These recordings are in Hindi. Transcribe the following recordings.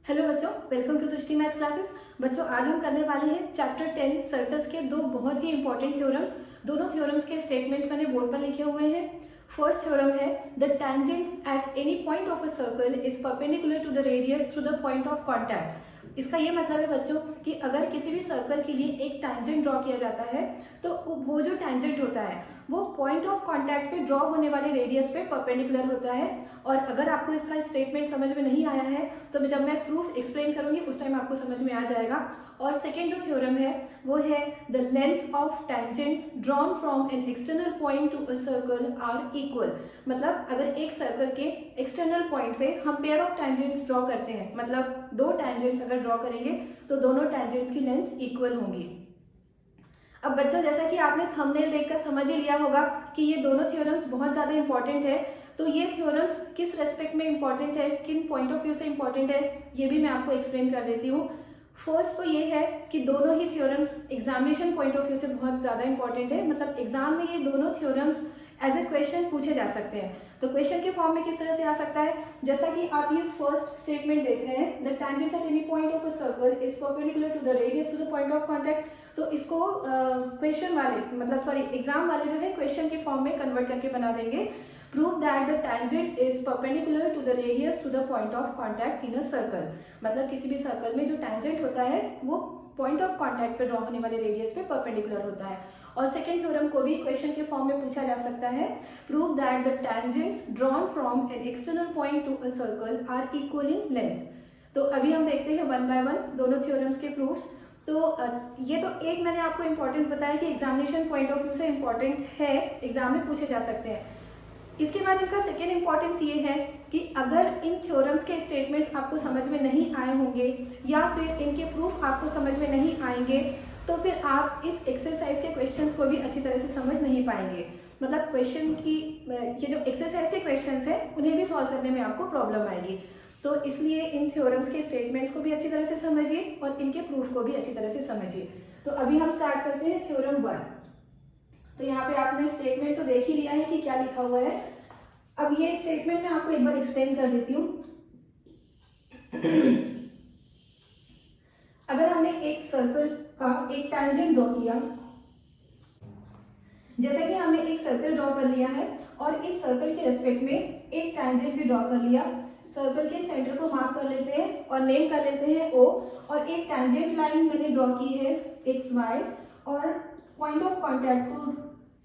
हेलो बच्चों, welcome to Srishti maths classes. बच्चों, आज हम करने वाले हैं चैप्टर 10 सर्कल्स के दो बहुत ही इंपॉर्टेंट थ्योरम्स। दोनों थ्योरम्स के स्टेटमेंट्स मैंने बोर्ड पर लिखे हुए हैं। फर्स्ट थ्योरम है the tangents at any point of a circle is perpendicular to the radius through the point of contact. इसका ये मतलब है बच्चों कि अगर किसी भी सर्कल के लिए एक टेंजेंट ड्रॉ किया जाता है तो वो जो टेंजेंट होता है वो पॉइंट ऑफ कॉन्टैक्ट पे ड्रॉ होने वाले रेडियस पे परपेंडिकुलर होता है। और अगर आपको इसका स्टेटमेंट समझ में नहीं आया है तो जब मैं प्रूफ एक्सप्लेन करूंगी उस टाइम आपको समझ में आ जाएगा। और सेकेंड जो थ्योरम है वो है the lengths of tangents drawn from an external point to a circle are equal. मतलब अगर एक सर्कल के एक्सटर्नल पॉइंट से हम पेयर ऑफ टेंजेंट्स ड्रॉ करते हैं, मतलब दो टेंजेंट्स अगर ड्रॉ करेंगे तो दोनों टेंजेंट्स की लेंथ इक्वल होंगी। अब बच्चों, जैसा कि आपने थंबनेल देखकर समझ ही लिया होगा कि ये दोनों थ्योरम्स बहुत ज़्यादा इंपॉर्टेंट है। तो ये थ्योरम्स किस रेस्पेक्ट में इंपॉर्टेंट है, किन पॉइंट ऑफ व्यू से इंपॉर्टेंट है, ये भी मैं आपको एक्सप्लेन कर देती हूँ। फर्स्ट तो ये है कि दोनों ही theorems examination point of view से बहुत ज़्यादा इंपॉर्टेंट है। मतलब एग्जाम में ये दोनों थ्योरम्स एज ए क्वेश्चन पूछे जा सकते हैं। तो क्वेश्चन के फॉर्म में किस तरह से आ सकता है, जैसा कि आप ये फर्स्ट स्टेटमेंट देख रहे हैं, the tangents at any point of a circle is perpendicular to the radius to the point of contact. तो इसको क्वेश्चन वाले एग्जाम वाले जो है क्वेश्चन के फॉर्म में कन्वर्ट करके बना देंगे। Prove that the tangent is perpendicular to the radius to the point of contact in a circle. मतलब किसी भी सर्कल में जो टेंजेंट होता है वो पॉइंट ऑफ कॉन्टैक्ट पे ड्रॉ होने वाले रेडियस पे परपेंडिकुलर होता है। और सेकेंड थ्योरम को भी क्वेश्चन के फॉर्म में पूछा जा सकता है, prove that the tangents drawn from an external point to a circle are equal in length. तो अभी हम देखते हैं वन बाय वन दोनों थ्योरम्स के प्रूफ्स। तो ये तो एक मैंने आपको इंपॉर्टेंस बताया कि एग्जामिनेशन पॉइंट ऑफ व्यू से इंपॉर्टेंट है, एग्जाम में पूछे जा सकते हैं। इसके बाद इनका सेकेंड इंपॉर्टेंस ये है कि अगर इन थ्योरम्स के स्टेटमेंट्स आपको समझ में नहीं आए होंगे या फिर इनके प्रूफ आपको समझ में नहीं आएंगे तो फिर आप इस एक्सरसाइज के क्वेश्चंस को भी अच्छी तरह से समझ नहीं पाएंगे। मतलब क्वेश्चन की ये जो एक्सरसाइज के क्वेश्चंस हैं उन्हें भी सॉल्व करने में आपको प्रॉब्लम आएगी। तो इसलिए इन थ्योरम्स के स्टेटमेंट्स को भी अच्छी तरह से समझिए और इनके प्रूफ को भी अच्छी तरह से समझिए। तो अभी हम स्टार्ट करते हैं थ्योरम 1। तो यहाँ पे आपने स्टेटमेंट तो देख ही लिया है कि क्या लिखा हुआ है। अब ये स्टेटमेंट मैं आपको एक बार एक्सप्लेन कर देती हूँ। अगर हमने एक सर्कल का एक टेंजेंट ड्रॉ किया, जैसे कि हमने एक सर्कल ड्रॉ कर लिया है और इस सर्कल के रेस्पेक्ट में एक टेंजेंट भी ड्रॉ कर लिया। सर्कल के सेंटर को मार्क कर लेते हैं और नेम कर लेते हैं O। और एक टेंजेंट लाइन मैंने ड्रॉ की है XY और पॉइंट ऑफ कॉन्टैक्ट को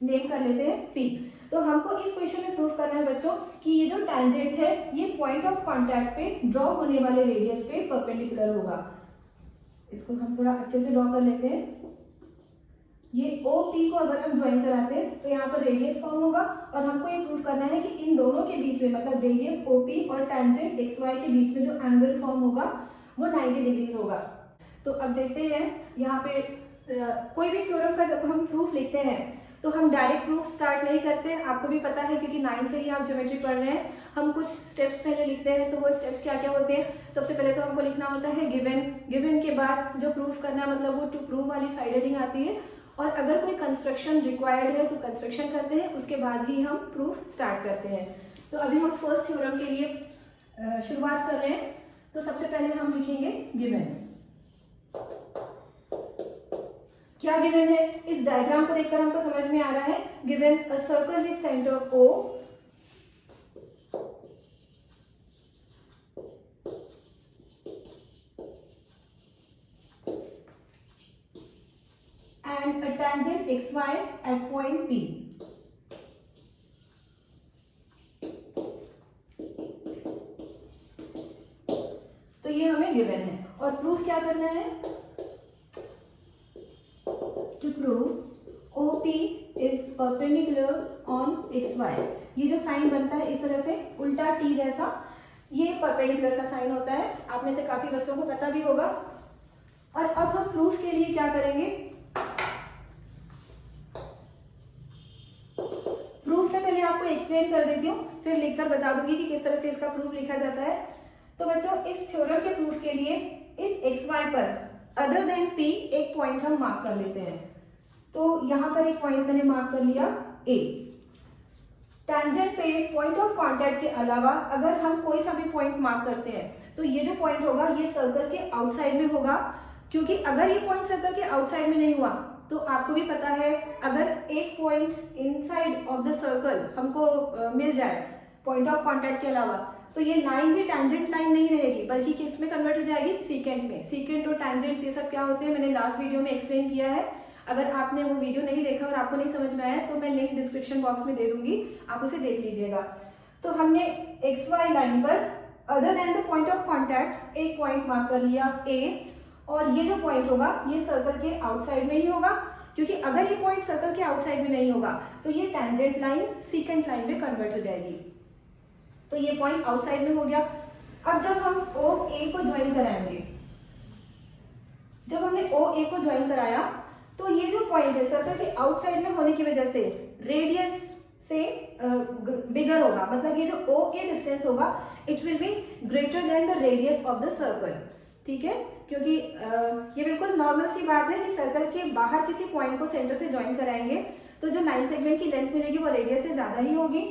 नेम कर लेते हैं P। तो हमको इस क्वेश्चन में प्रूव करना है बच्चों कि ये जो टेंजेंट है ये पॉइंट ऑफ कॉन्टैक्ट पे ड्रॉ होने वाले रेडियस पे परपेंडिकुलर होगा। इसको हम थोड़ा अच्छे से ड्रॉ कर लेते हैं। ये OP को अगर हम ज्वाइन कराते हैं तो यहाँ पर रेडियस फॉर्म होगा और हमको ये प्रूव करना है कि इन दोनों के बीच में, मतलब रेडियस OP और टेंजेंट XY के बीच में जो एंगल फॉर्म होगा वो 90 डिग्रीज होगा। तो अब देखते हैं यहाँ पे कोई भी थ्योरम का जब हम प्रूफ लिखते हैं तो हम डायरेक्ट प्रूफ स्टार्ट नहीं करते। आपको भी पता है क्योंकि 9 से ही आप ज्योमेट्री पढ़ रहे हैं। हम कुछ स्टेप्स पहले लिखते हैं। तो वो स्टेप्स क्या क्या होते हैं, सबसे पहले तो हमको लिखना होता है गिवन। गिवन के बाद जो प्रूफ करना है मतलब वो टू प्रूव वाली साइड हेडिंग आती है। और अगर कोई कंस्ट्रक्शन रिक्वायर्ड है तो कंस्ट्रक्शन करते हैं, उसके बाद ही हम प्रूफ स्टार्ट करते हैं। तो अभी हम फर्स्ट थ्योरम के लिए शुरुआत कर रहे हैं। तो सबसे पहले हम लिखेंगे गिवन। क्या गिवन है, इस डायग्राम को देखकर हमको समझ में आ रहा है। Given a circle with centre O and a tangent XY at point P। तो ये हमें गिवन है और प्रूफ क्या करना है, to prove OP is perpendicular on XY। ये जो साइन बनता है इस तरह से उल्टा T जैसा, ये परपेंडिकुलर का साइन होता है। आप में से काफी बच्चों को पता भी होगा। और अब हम प्रूफ के लिए क्या करेंगे, प्रूफ में पहले आपको एक्सप्लेन कर देती हूँ फिर लिखकर बता दूंगी कि किस तरह से इसका प्रूफ लिखा जाता है। तो बच्चों, इस थ्योरम के प्रूफ के लिए इस XY पर अदर देन P एक पॉइंट हम मार्क कर लेते हैं। तो यहां पर एक पॉइंट मैंने मार्क कर लिया A। टेंजेंट पे पॉइंट ऑफ कांटेक्ट के अलावा अगर हम कोई सा भी पॉइंट मार्क करते हैं तो ये जो पॉइंट होगा ये सर्कल के आउटसाइड में होगा, क्योंकि अगर ये पॉइंट सर्कल के आउटसाइड में नहीं हुआ तो आपको भी पता है अगर एक point inside of the circle हमको मिल जाए पॉइंट ऑफ कांटेक्ट के अलावा, तो ये लाइन भी टैंजेंट लाइन नहीं रहेगी बल्कि किस में कन्वर्ट हो जाएगी, सीकेंट में। सीकेंट और टैंजेंट्स ये सब क्या होते हैं मैंने लास्ट वीडियो में एक्सप्लेन किया है। अगर आपने वो वीडियो नहीं देखा और आपको नहीं समझ में आया तो मैं लिंक डिस्क्रिप्शन बॉक्स में दे दूंगी, आप उसे देख लीजिएगा। तो हमने एक्स वाई लाइन पर other than the point of contact एक पॉइंट मार्क कर लिया ए, और ये जो पॉइंट होगा ये सर्कल के आउटसाइड में ही होगा, क्योंकि अगर ये पॉइंट सर्कल के आउटसाइड में नहीं होगा तो ये टैंजेंट लाइन सीकेंट लाइन में कन्वर्ट हो जाएगी। तो ये पॉइंट आउटसाइड में हो गया। अब जब हम ओ ए को ज्वाइन कराएंगे, जब हमने ओ ए को ज्वाइन कराया तो ये जो पॉइंट है सर्कल के आउटसाइड में होने की वजह से रेडियस से बिगर होगा, मतलब ये जो ओ ए डिस्टेंस होगा it will be greater than the radius of the circle. ठीक है, क्योंकि ये बिल्कुल नॉर्मल सी बात है कि सर्कल के बाहर किसी पॉइंट को सेंटर से ज्वाइन कराएंगे तो जो लाइन सेगमेंट की लेंथ मिलेगी वो रेडियस से ज्यादा ही होगी।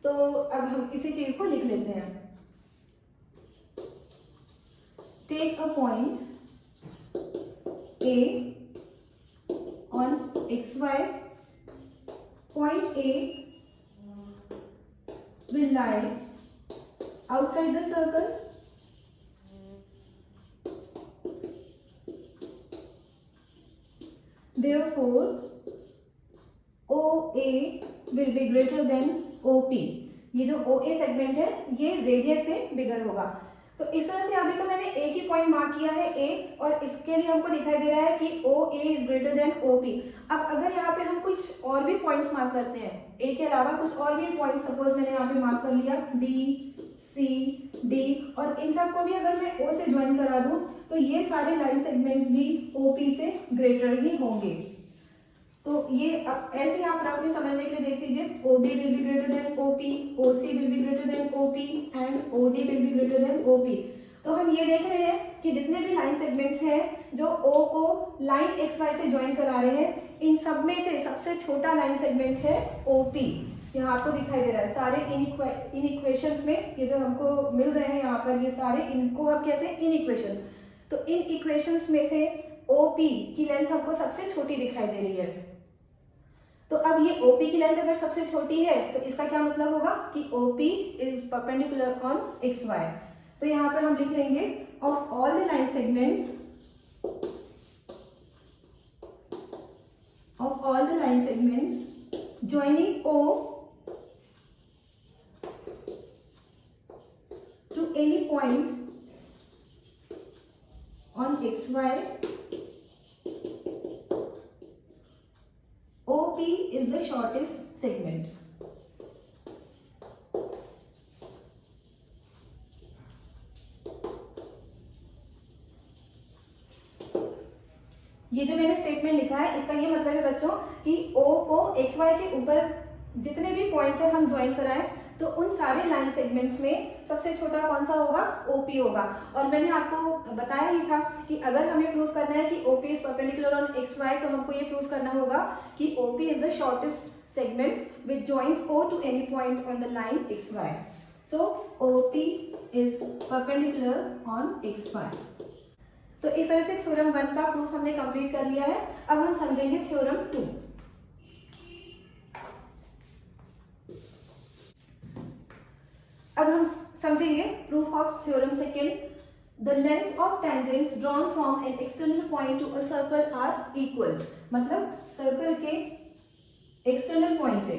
तो अब हम इसी चीज को लिख लेते हैं। Take a point A on X Y, point A will lie outside the circle, therefore OA will be greater than OP। ये जो OA सेगमेंट है ये रेडियस से बिगर होगा। तो इस तरह से अभी तो मैंने एक ही पॉइंट मार्क किया है A, और इसके लिए हमको दिखाई दे रहा है कि OA is greater than OP। अब अगर यहाँ पे हम कुछ और भी पॉइंट्स मार्क करते हैं A के अलावा कुछ और भी पॉइंट, सपोज मैंने यहाँ पे मार्क कर लिया B, C, D, और इन सब को भी अगर मैं O से ज्वाइन करा दूं तो ये सारे लाइन सेगमेंट्स भी OP से ग्रेटर ही होंगे। तो ये ऐसे आप रफली समझने के लिए देख लीजिए, OB will be greater than OP, OC will be greater than OP and OD will be greater than OP। तो हम ये देख रहे हैं कि जितने भी लाइन सेगमेंट्स हैं जो O को लाइन XY से ज्वाइन करा रहे हैं, इन सब में से सबसे छोटा लाइन सेगमेंट है OP। यहाँ आपको दिखाई दे रहा है सारे इन इक्वेशंस में ये जो हमको मिल रहे हैं यहाँ पर, ये सारे इनको हम कहते हैं इन इक्वेशन। तो इन इक्वेशंस में से OP की लेंथ हमको सबसे छोटी दिखाई दे रही है। तो अब ये OP की लेंथ अगर सबसे छोटी है तो इसका क्या मतलब होगा कि OP is perpendicular on XY। तो यहाँ पर हम लिख लेंगे of all the line segments, of all the line segments joining O to any point on XY, OP is the shortest segment। ये जो मैंने स्टेटमेंट लिखा है इसका ये मतलब है बच्चों कि O को XY के ऊपर जितने भी पॉइंट्स है हम ज्वाइन कराएं तो उन सारे लाइन सेगमेंट्स में सबसे छोटा कौन सा होगा, OP होगा। और मैंने आपको बताया ही था कि अगर हमें प्रूव करना है कि OP is perpendicular on XY तो हमको ये प्रूव करना होगा कि OP is the shortest segment which joins O to any point on the line XY। So OP is perpendicular on XY। तो इस तरह से थ्योरम 1 का प्रूफ हमने कंप्लीट कर लिया है। अब हम समझेंगे थ्योरम 2। अब हम समझेंगे proof of theorem second. The lengths of tangents drawn from an external point to a circle are equal. मतलब सर्कल के एक्सटर्नल पॉइंट से,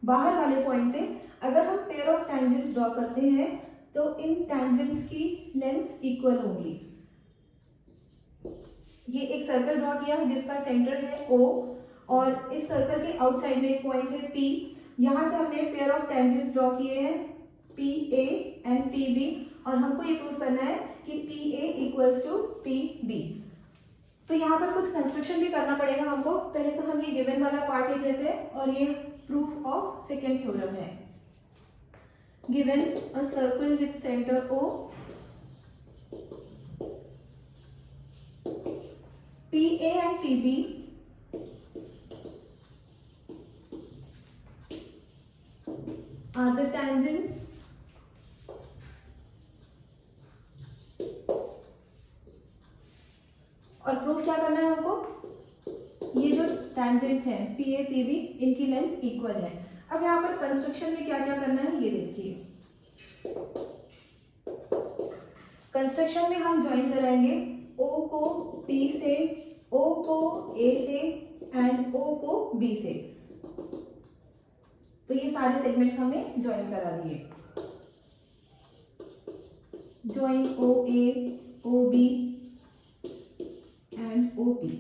बाहर वाले पॉइंट से अगर हम पेयर ऑफ टेंजेंट्स ड्रॉ करते हैं तो इन टेंजेंट्स की लेंथ इक्वल होगी। ये एक सर्कल ड्रॉ किया जिसका सेंटर है O, और इस सर्कल के आउटसाइड में एक पॉइंट है P। यहाँ से हमने पेयर ऑफ टेंजेंट्स ड्रॉ किए हैं PA एंड PB, और हमको ये प्रूव करना है कि PA इक्वल्स टू PB। तो यहाँ पर कुछ कंस्ट्रक्शन भी करना पड़ेगा हमको। पहले तो हम ये गिवन वाला पार्ट लिख लेते हैं और ये प्रूफ ऑफ सेकेंड थ्योरम है। Given a circle with centre O, PA and PB are the tangents और प्रूफ क्या करना है हमको, ये जो टेंजेंट्स हैं पी ए पी बी इनकी लेंथ इक्वल है। अब यहाँ पर कंस्ट्रक्शन में क्या क्या करना है ये देखिए। कंस्ट्रक्शन में हम ज्वाइन कराएंगे O को P से, O को A से एंड O को B से। तो ये सारे सेगमेंट्स हमने ज्वाइन करा दिए। Join OA, OB and OP।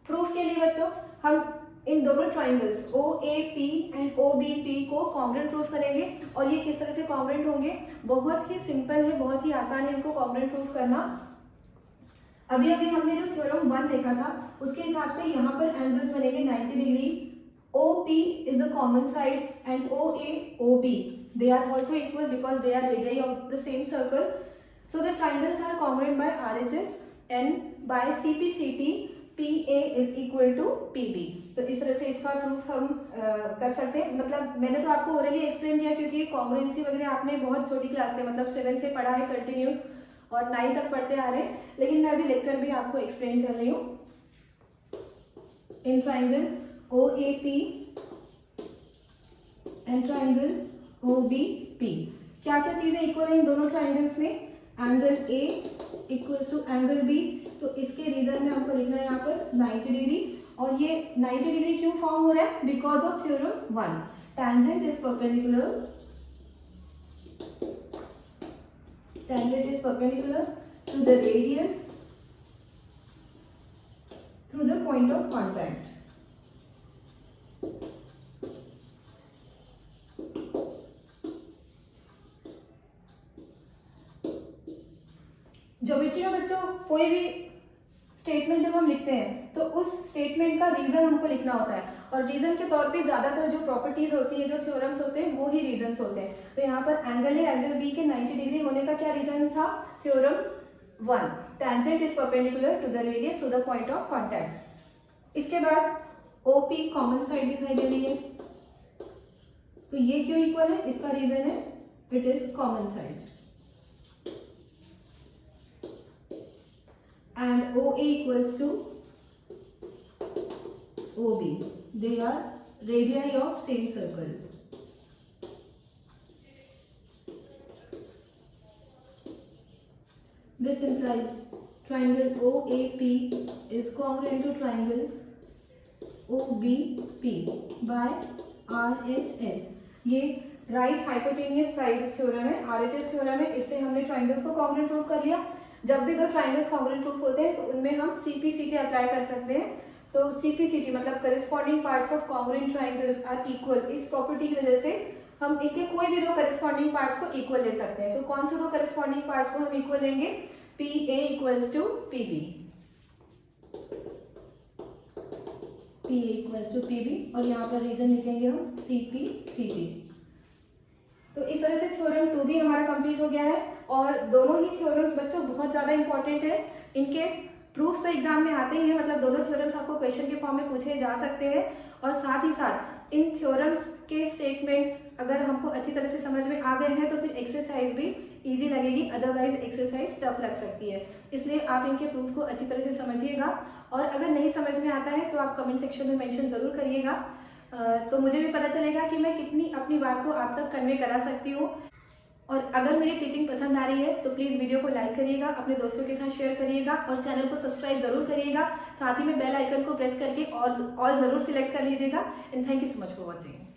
Proof के लिए बच्चों हम इन दोनों ट्राइंगल्स OAP एंड OBP को कॉन्ग्रुएंट प्रूफ करेंगे। और ये किस तरह से कॉन्ग्रुएंट होंगे, बहुत ही सिंपल है, बहुत ही आसान है इनको कॉन्ग्रुएंट प्रूफ करना। अभी अभी हमने जो थ्योरम 1 देखा था उसके हिसाब से यहाँ पर एंगल्स बनेंगे 90 degree. OP is the common side and OA, OB they are also equal because they are radii of the same circle. So the triangles are congruent by RHS and by CPCT PA is equal to PB। तो इस तरह से इसका प्रूफ हम कर सकते हैं। मतलब मैंने तो आपको ओरली एक्सप्लेन किया क्योंकि कॉन्ग्रुएंसी वगैरह आपने बहुत छोटी क्लास से मतलब 7 से पढ़ा है कंटिन्यू और 9 तक पढ़ते आ रहे हैं, लेकिन मैं अभी लिखकर भी आपको एक्सप्लेन कर रही हूँ। In triangle OAP and triangle OBP क्या क्या चीजें इक्वल है इन दोनों ट्राइंगल्स में, angle A equals to angle B। तो इसके रीजन में हमको लिखना है यहाँ पर 90 डिग्री। और ये 90 डिग्री क्यों फॉर्म हो रहा है, because of theorem 1 tangent is perpendicular to the radius through the point of contact। Geometry में बच्चों कोई भी स्टेटमेंट जब हम लिखते हैं तो उस स्टेटमेंट का रीजन हमको लिखना होता है और रीजन के तौर पे ज्यादातर जो प्रॉपर्टीज होती है, जो थ्योरम्स होते हैं वो ही रीजंस होते हैं। तो यहाँ पर एंगल है, एंगल बी के 90 डिग्री होने का क्या रीजन था, theorem 1 tangent is perpendicular to the radius to the point of contact. इसके बाद OP कॉमन साइड दिखाई दे रही है, तो ये क्यों इक्वल है, इसका रीजन है it is common side. And OA equals to OB. They are radii of same circle. This implies triangle OAP is congruent to triangle OBP by RHS। ये राइट हाइपोटेनियस साइड थ्योरम है, RHS थ्योरम है। इससे हमने ट्राइंगल्स को कॉन्ग्रुएंट प्रूव कर लिया। जब भी दो ट्राइंगल्स कॉन्ग्रुएंट प्रूफ होते हैं तो उनमें हम CPCT अप्लाई कर सकते हैं। तो CPCT मतलब corresponding parts of congruent triangles are equal. इस प्रॉपर्टी की वजह से हम एक कोई भी दो करेस्पॉन्डिंग पार्ट्स को इक्वल ले सकते हैं। तो कौन से दो करेस्पॉन्डिंग पार्ट्स को हम इक्वल लेंगे, PA equals to PB, PA equals to PB और यहाँ पर रीजन लिखेंगे हम CPCT। तो इस तरह से थ्योरम 2 भी हमारा कंप्लीट हो गया है। और दोनों ही थ्योरम्स बच्चों बहुत ज्यादा इंपॉर्टेंट है, इनके प्रूफ तो एग्जाम में आते ही हैं। मतलब दोनों थ्योरम्स आपको क्वेश्चन के फॉर्म में पूछे जा सकते हैं और साथ ही साथ इन थ्योरम्स के स्टेटमेंट्स अगर हमको अच्छी तरह से समझ में आ गए हैं तो फिर एक्सरसाइज भी इजी लगेगी, अदरवाइज एक्सरसाइज टफ लग सकती है। इसलिए आप इनके प्रूफ को अच्छी तरह से समझिएगा और अगर नहीं समझ में आता है तो आप कमेंट सेक्शन में मेंशन जरूर करिएगा, तो मुझे भी पता चलेगा कि मैं कितनी अपनी बात को आप तक कन्वे करा सकती हूँ। और अगर मेरी टीचिंग पसंद आ रही है तो प्लीज़ वीडियो को लाइक करिएगा, अपने दोस्तों के साथ शेयर करिएगा और चैनल को सब्सक्राइब जरूर करिएगा। साथ ही में बेल आइकन को प्रेस करके और ज़रूर सिलेक्ट कर लीजिएगा। And thank you so much for watching.